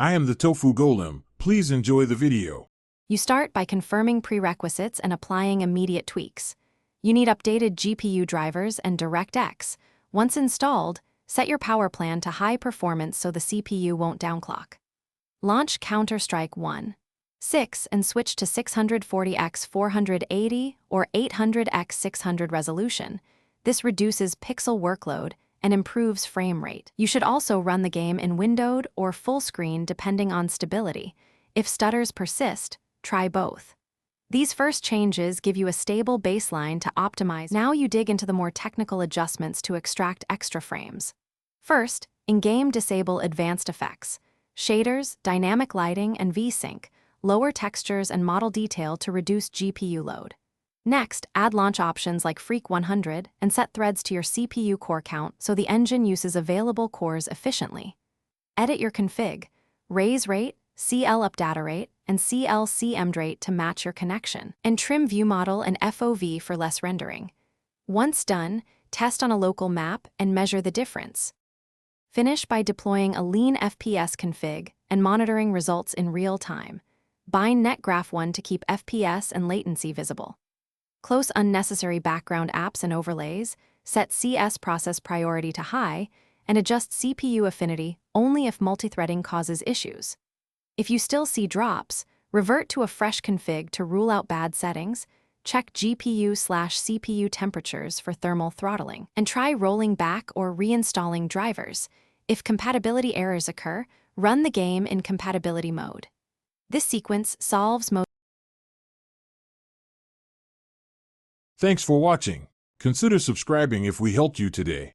I am the Tofu Golem. Please enjoy the video. You start by confirming prerequisites and applying immediate tweaks. You need updated GPU drivers and DirectX. Once installed, set your power plan to high performance so the CPU won't downclock. Launch Counter-Strike 1.6 and switch to 640x480 or 800x600 resolution. This reduces pixel workload and improves frame rate. You should also run the game in windowed or full screen depending on stability. If stutters persist, try both. These first changes give you a stable baseline to optimize. Now you dig into the more technical adjustments to extract extra frames. First, in-game disable advanced effects, shaders, dynamic lighting, and VSync, lower textures and model detail to reduce GPU load. Next, add launch options like Freak 100 and set threads to your CPU core count so the engine uses available cores efficiently. Edit your config, raise rate, CL up data rate, and CL/CM rate to match your connection, and trim view model and FOV for less rendering. Once done, test on a local map and measure the difference. Finish by deploying a lean FPS config and monitoring results in real time. Bind NetGraph1 to keep FPS and latency visible. Close unnecessary background apps and overlays, set CS process priority to high, and adjust CPU affinity only if multithreading causes issues. If you still see drops, revert to a fresh config to rule out bad settings, check GPU/CPU temperatures for thermal throttling, and try rolling back or reinstalling drivers. If compatibility errors occur, run the game in compatibility mode. This sequence solves most. Thanks for watching. Consider subscribing if we helped you today.